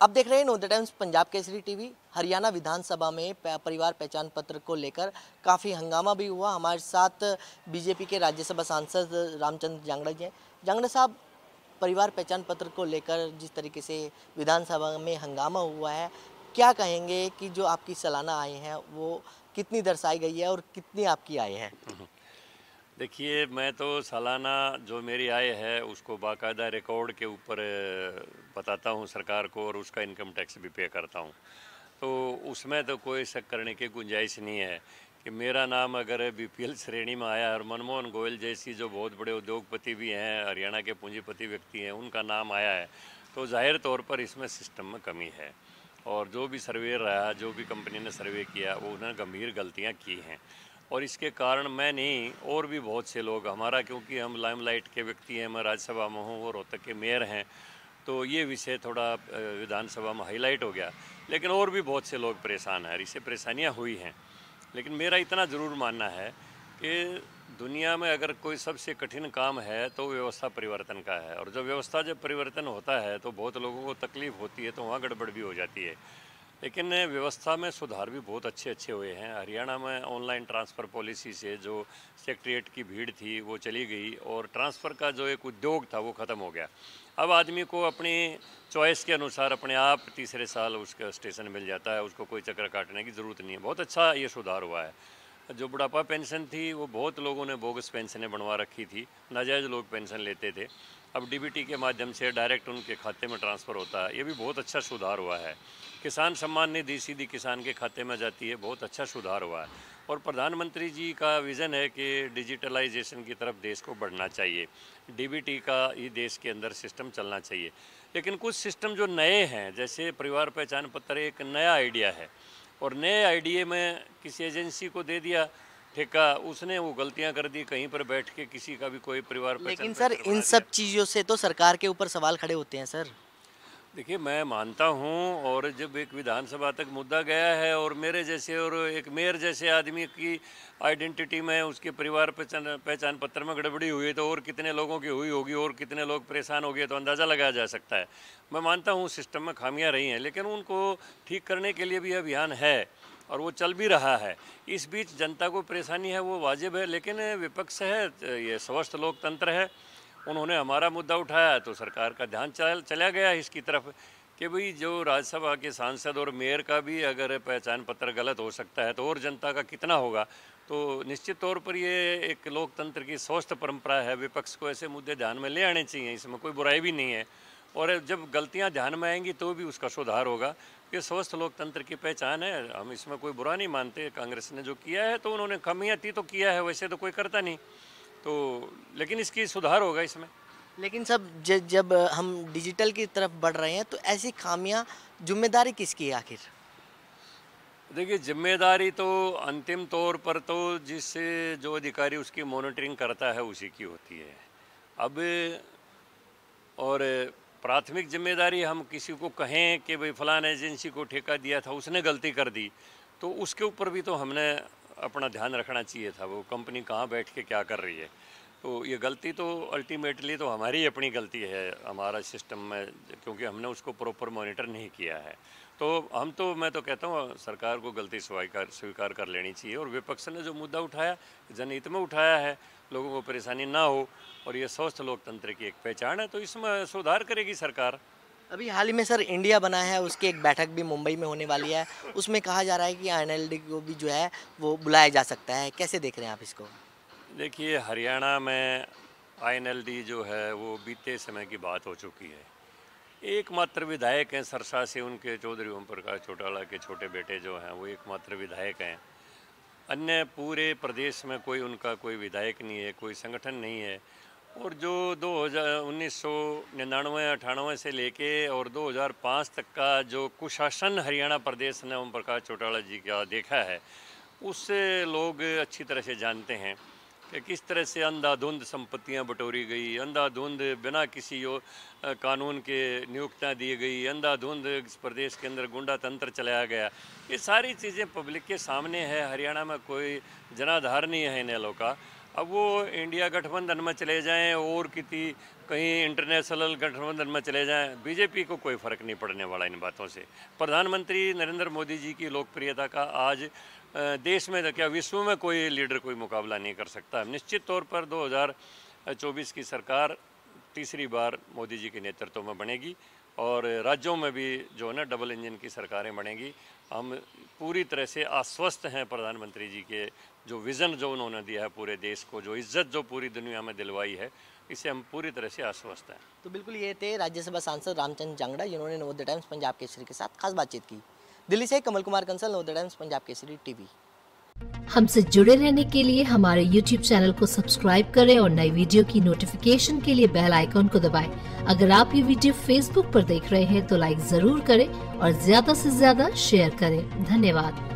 आप देख रहे हैं the Times Punjab Kesari TV. Haryana विधानसभा में परिवार पहचान पत्र को लेकर काफ़ी हंगामा भी हुआ। हमारे साथ बीजेपी के राज्यसभा सांसद रामचंद्र जांगड़ा जी हैं। जांगड़ा साहब, परिवार पहचान पत्र को लेकर जिस तरीके से विधानसभा में हंगामा हुआ है, क्या कहेंगे कि जो आपकी सालाना आय है वो कितनी दर्शाई गई है और कितनी आपकी आय है? देखिए, मैं तो सालाना जो मेरी आय है उसको बाकायदा रिकॉर्ड के ऊपर बताता हूँ सरकार को, और उसका इनकम टैक्स भी पे करता हूँ। तो उसमें तो कोई शक करने की गुंजाइश नहीं है कि मेरा नाम अगर बीपीएल श्रेणी में आया, और मनमोहन गोयल जैसी जो बहुत बड़े उद्योगपति भी हैं, हरियाणा के पूंजीपति व्यक्ति हैं, उनका नाम आया है, तो जाहिर तौर पर इसमें सिस्टम में कमी है। और जो भी सर्वे रहा, जो भी कंपनी ने सर्वे किया, वो उन्होंने गंभीर गलतियाँ की हैं। और इसके कारण मैं नहीं, और भी बहुत से लोग, हमारा क्योंकि हम लाइमलाइट के व्यक्ति हैं, मैं राज्यसभा में हूँ, वो रोहतक के मेयर हैं, तो ये विषय थोड़ा विधानसभा में हाईलाइट हो गया। लेकिन और भी बहुत से लोग परेशान हैं, इससे परेशानियाँ हुई हैं। लेकिन मेरा इतना ज़रूर मानना है कि दुनिया में अगर कोई सबसे कठिन काम है तो व्यवस्था परिवर्तन का है, और जब परिवर्तन होता है तो बहुत लोगों को तकलीफ़ होती है, तो वहाँ गड़बड़ भी हो जाती है। लेकिन व्यवस्था में सुधार भी बहुत अच्छे अच्छे हुए हैं। हरियाणा में ऑनलाइन ट्रांसफ़र पॉलिसी से जो सेक्रेटेरिएट की भीड़ थी वो चली गई, और ट्रांसफ़र का जो एक उद्योग था वो ख़त्म हो गया। अब आदमी को अपनी चॉइस के अनुसार अपने आप तीसरे साल उसका स्टेशन मिल जाता है, उसको कोई चक्कर काटने की ज़रूरत नहीं है। बहुत अच्छा ये सुधार हुआ है। जो बुढ़ापा पेंशन थी वो बहुत लोगों ने बोगस पेंशनें बनवा रखी थी, नाजायज़ लोग पेंशन लेते थे। अब डीबीटी के माध्यम से डायरेक्ट उनके खाते में ट्रांसफ़र होता है, ये भी बहुत अच्छा सुधार हुआ है। किसान सम्मान निधि सीधी किसान के खाते में जाती है, बहुत अच्छा सुधार हुआ है। और प्रधानमंत्री जी का विज़न है कि डिजिटलाइजेशन की तरफ देश को बढ़ना चाहिए, डीबीटी का ही देश के अंदर सिस्टम चलना चाहिए। लेकिन कुछ सिस्टम जो नए हैं, जैसे परिवार पहचान पत्र एक नया आइडिया है, और नए आइडिया में किसी एजेंसी को दे दिया ठेका, उसने वो गलतियां कर दी, कहीं पर बैठ के किसी का भी कोई परिवार पहचान लेकिन सर, पत्र इन बना दिया। सब चीज़ों से तो सरकार के ऊपर सवाल खड़े होते हैं सर। देखिए, मैं मानता हूँ, और जब एक विधानसभा तक मुद्दा गया है, और मेरे जैसे और एक मेयर जैसे आदमी की आइडेंटिटी में उसके परिवार पहचान पहचान पत्र में गड़बड़ी हुई, तो और कितने लोगों की हुई होगी, और कितने लोग परेशान हो गए, तो अंदाज़ा लगाया जा सकता है। मैं मानता हूँ सिस्टम में खामियां रही हैं, लेकिन उनको ठीक करने के लिए भी अभियान है, और वो चल भी रहा है। इस बीच जनता को परेशानी है वो वाजिब है, लेकिन विपक्ष है, ये स्वस्थ लोकतंत्र है, उन्होंने हमारा मुद्दा उठाया तो सरकार का ध्यान चला गया इसकी तरफ कि भाई जो राज्यसभा के सांसद और मेयर का भी अगर पहचान पत्र गलत हो सकता है, तो और जनता का कितना होगा। तो निश्चित तौर पर ये एक लोकतंत्र की स्वस्थ परंपरा है, विपक्ष को ऐसे मुद्दे ध्यान में ले आने चाहिए, इसमें कोई बुराई भी नहीं है। और जब गलतियां ध्यान में आएंगी तो भी उसका सुधार होगा। ये स्वस्थ लोकतंत्र की पहचान है, हम इसमें कोई बुरा नहीं मानते। कांग्रेस ने जो किया है तो उन्होंने खामियां थी तो किया है, वैसे तो कोई करता नहीं। तो लेकिन इसकी सुधार होगा इसमें। लेकिन सब जब हम डिजिटल की तरफ बढ़ रहे हैं तो ऐसी खामियां जिम्मेदारी किसकी है आखिर? देखिए, जिम्मेदारी तो अंतिम तौर पर तो जिस जो अधिकारी उसकी मॉनिटरिंग करता है उसी की होती है। अब और प्राथमिक जिम्मेदारी हम किसी को कहें कि भाई फलान एजेंसी को ठेका दिया था, उसने गलती कर दी, तो उसके ऊपर भी तो हमने अपना ध्यान रखना चाहिए था, वो कंपनी कहाँ बैठ के क्या कर रही है। तो ये गलती तो अल्टीमेटली तो हमारी अपनी गलती है, हमारा सिस्टम में, क्योंकि हमने उसको प्रॉपर मॉनिटर नहीं किया है। तो हम तो, मैं तो कहता हूँ सरकार को गलती स्वीकार कर लेनी चाहिए, और विपक्ष ने जो मुद्दा उठाया जनहित में उठाया है, लोगों को परेशानी ना हो, और ये स्वस्थ लोकतंत्र की एक पहचान है, तो इसमें सुधार करेगी सरकार। अभी हाल ही में सर इंडिया बना है, उसकी एक बैठक भी मुंबई में होने वाली है। उसमें कहा जा रहा है कि आईएनएलडी को भी जो है वो बुलाया जा सकता है। कैसे देख रहे हैं आप इसको? देखिए, हरियाणा में आईएनएलडी जो है वो बीते समय की बात हो चुकी है। एकमात्र विधायक हैं सरसा से, उनके चौधरी ओम प्रकाश चौटाला के छोटे बेटे जो हैं वो एकमात्र विधायक हैं। अन्य पूरे प्रदेश में कोई उनका कोई विधायक नहीं है, कोई संगठन नहीं है। और जो 1999-98 से लेके और 2005 तक का जो कुशासन हरियाणा प्रदेश ने ओम प्रकाश चौटाला जी का देखा है, उससे लोग अच्छी तरह से जानते हैं कि किस तरह से अंधाधुंध संपत्तियां बटोरी गई, अंधाधुंध बिना किसी कानून के नियुक्तियां दी गई, अंधाधुंध इस प्रदेश के अंदर गुंडा तंत्र चलाया गया। ये सारी चीज़ें पब्लिक के सामने है। हरियाणा में कोई जनाधार नहीं है इनेलो का। अब वो इंडिया गठबंधन में चले जाएं और किसी कहीं इंटरनेशनल गठबंधन में चले जाएं, बीजेपी को कोई फर्क नहीं पड़ने वाला इन बातों से। प्रधानमंत्री नरेंद्र मोदी जी की लोकप्रियता का आज देश में क्या विश्व में कोई लीडर कोई मुकाबला नहीं कर सकता। निश्चित तौर पर 2024 की सरकार तीसरी बार मोदी जी के नेतृत्व में बनेगी और राज्यों में भी जो है ना डबल इंजन की सरकारें बनेंगी। हम पूरी तरह से आश्वस्त हैं प्रधानमंत्री जी के जो विज़न जो उन्होंने दिया है पूरे देश को, जो इज्जत जो पूरी दुनिया में दिलवाई है, इससे हम पूरी तरह से आश्वस्त हैं। तो बिल्कुल ये थे राज्यसभा सांसद रामचंद्र जांगड़ा, जिन्होंने नवोदय टाइम्स पंजाब केसरी के साथ खास बातचीत की। दिल्ली से कमल कुमार कंसल, नवोदय टाइम्स पंजाब केसरी टीवी। हमसे जुड़े रहने के लिए हमारे YouTube चैनल को सब्सक्राइब करें और नई वीडियो की नोटिफिकेशन के लिए बेल आइकॉन को दबाएं। अगर आप ये वीडियो Facebook पर देख रहे हैं तो लाइक जरूर करें और ज्यादा से ज्यादा शेयर करें। धन्यवाद।